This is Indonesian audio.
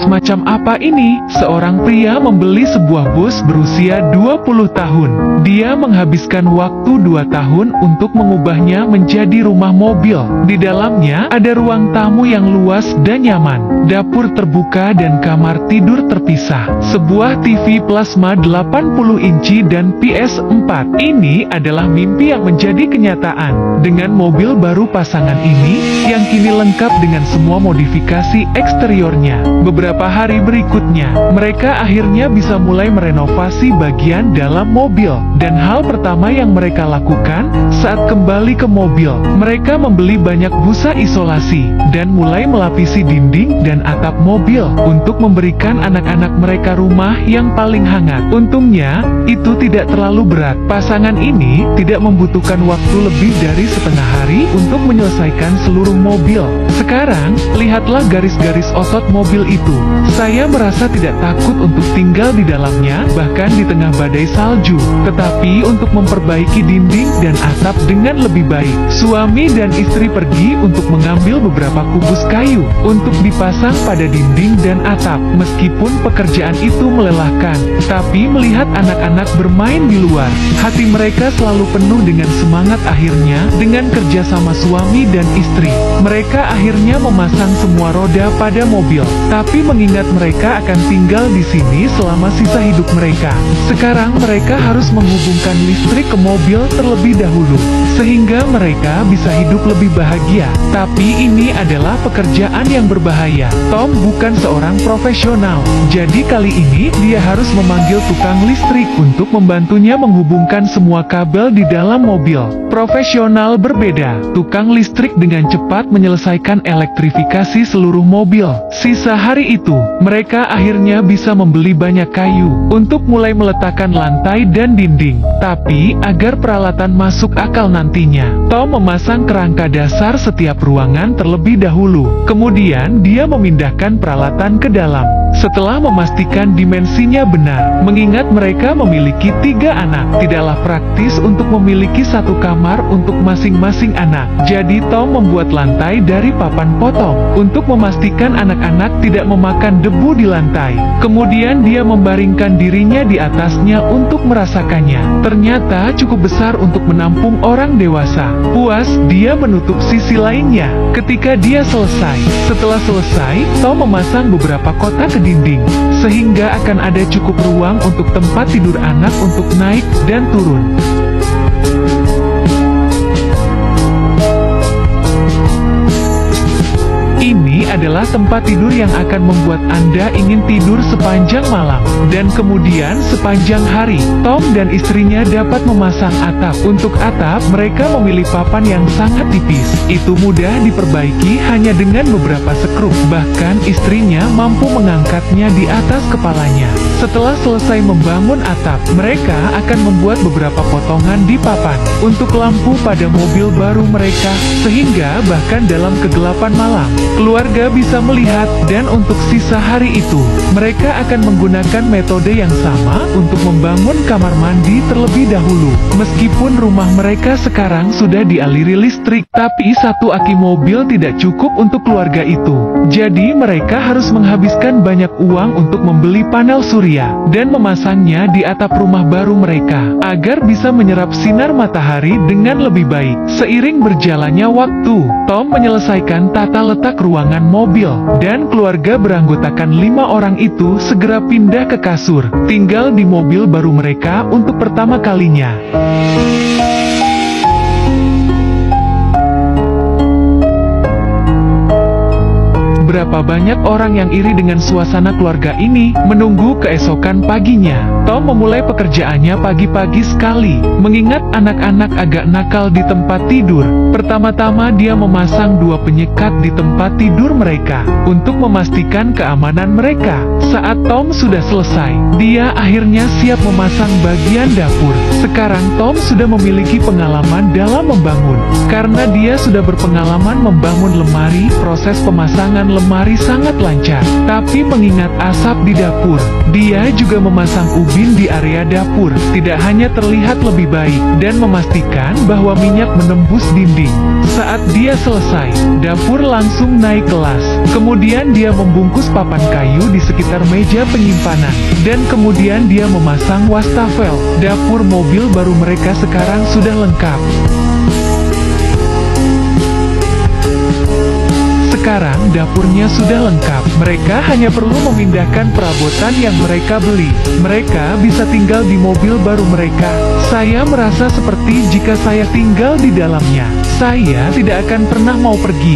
Semacam apa ini? Seorang pria membeli sebuah bus berusia 20 tahun. Dia menghabiskan waktu 2 tahun untuk mengubahnya menjadi rumah mobil. Di dalamnya ada ruang tamu yang luas dan nyaman, dapur terbuka dan kamar tidur terpisah. Sebuah TV plasma 80 inci dan PS4. Ini adalah mimpi yang menjadi kenyataan. Dengan mobil baru pasangan ini, yang kini lengkap dengan semua modifikasi eksteriornya. Beberapa hari berikutnya, mereka akhirnya bisa mulai merenovasi bagian dalam mobil. Dan hal pertama yang mereka lakukan saat kembali ke mobil, mereka membeli banyak busa isolasi dan mulai melapisi dinding dan atap mobil untuk memberikan anak-anak mereka rumah yang paling hangat. Untungnya, itu tidak terlalu berat. Pasangan ini tidak membutuhkan waktu lebih dari setengah hari untuk menyelesaikan seluruh mobil. Sekarang, lihatlah garis-garis otot mobil itu. Saya merasa tidak takut untuk tinggal di dalamnya, bahkan di tengah badai salju. Tetapi untuk memperbaiki dinding dan atap dengan lebih baik, suami dan istri pergi untuk mengambil beberapa kubus kayu untuk dipasang pada dinding dan atap. Meskipun pekerjaan itu melelahkan, tapi melihat anak-anak bermain di luar, hati mereka selalu penuh dengan semangat. Akhirnya, dengan kerja sama suami dan istri, mereka akhirnya memasang semua roda pada mobil. Tapi mengingat mereka akan tinggal di sini selama sisa hidup mereka, sekarang mereka harus menghubungkan listrik ke mobil terlebih dahulu, sehingga mereka bisa hidup lebih bahagia. Tapi ini adalah pekerjaan yang berbahaya. Tom bukan seorang profesional, jadi kali ini dia harus memanggil tukang listrik untuk membantunya menghubungkan semua kabel di dalam mobil. Profesional berbeda, tukang listrik dengan cepat menyelesaikan elektrifikasi seluruh mobil. Sisa hari itu, mereka akhirnya bisa membeli banyak kayu untuk mulai meletakkan lantai dan dinding. Tapi, agar peralatan masuk akal nantinya, Tom memasang kerangka dasar setiap ruangan terlebih dahulu. Kemudian, dia memindahkan peralatan ke dalam. Setelah memastikan dimensinya benar, mengingat mereka memiliki 3 anak, tidaklah praktis untuk memiliki satu kamar untuk masing-masing anak. Jadi Tom membuat lantai dari papan potong, untuk memastikan anak-anak tidak memakan debu di lantai. Kemudian dia membaringkan dirinya di atasnya untuk merasakannya. Ternyata cukup besar untuk menampung orang dewasa. Puas, dia menutup sisi lainnya. Ketika dia selesai, setelah selesai, Tom memasang beberapa kotak ke dinding, sehingga akan ada cukup ruang untuk tempat tidur anak untuk naik dan turun. Ini adalah tempat tidur yang akan membuat Anda ingin tidur sepanjang malam. Dan kemudian sepanjang hari, Tom dan istrinya dapat memasang atap. Untuk atap, mereka memilih papan yang sangat tipis. Itu mudah diperbaiki hanya dengan beberapa sekrup. Bahkan istrinya mampu mengangkatnya di atas kepalanya. Setelah selesai membangun atap, mereka akan membuat beberapa potongan di papan untuk lampu pada mobil baru mereka, sehingga bahkan dalam kegelapan malam, keluarga bisa melihat. Dan untuk sisa hari itu, mereka akan menggunakan metode yang sama untuk membangun kamar mandi terlebih dahulu. Meskipun rumah mereka sekarang sudah dialiri listrik, tapi satu aki mobil tidak cukup untuk keluarga itu. Jadi mereka harus menghabiskan banyak uang untuk membeli panel surya dan memasangnya di atap rumah baru mereka, agar bisa menyerap sinar matahari dengan lebih baik. Seiring berjalannya waktu, Tom menyelesaikan tata letak ruangan mobil, dan keluarga beranggotakan 5 orang itu segera pindah ke kasur, tinggal di mobil baru mereka untuk pertama kalinya. Berapa banyak orang yang iri dengan suasana keluarga ini. Menunggu keesokan paginya, Tom memulai pekerjaannya pagi-pagi sekali. Mengingat anak-anak agak nakal di tempat tidur, pertama-tama dia memasang 2 penyekat di tempat tidur mereka untuk memastikan keamanan mereka. Saat Tom sudah selesai, dia akhirnya siap memasang bagian dapur. Sekarang Tom sudah memiliki pengalaman dalam membangun, karena dia sudah berpengalaman membangun lemari. Proses pemasangan lemari lemari sangat lancar. Tapi mengingat asap di dapur, dia juga memasang ubin di area dapur. Tidak hanya terlihat lebih baik dan memastikan bahwa minyak menembus dinding. Saat dia selesai, dapur langsung naik kelas. Kemudian dia membungkus papan kayu di sekitar meja penyimpanan. Dan kemudian dia memasang wastafel. Dapur mobil baru mereka sekarang sudah lengkap. Sekarang dapurnya sudah lengkap. Mereka hanya perlu memindahkan perabotan yang mereka beli. Mereka bisa tinggal di mobil baru mereka. Saya merasa seperti jika saya tinggal di dalamnya. Saya tidak akan pernah mau pergi.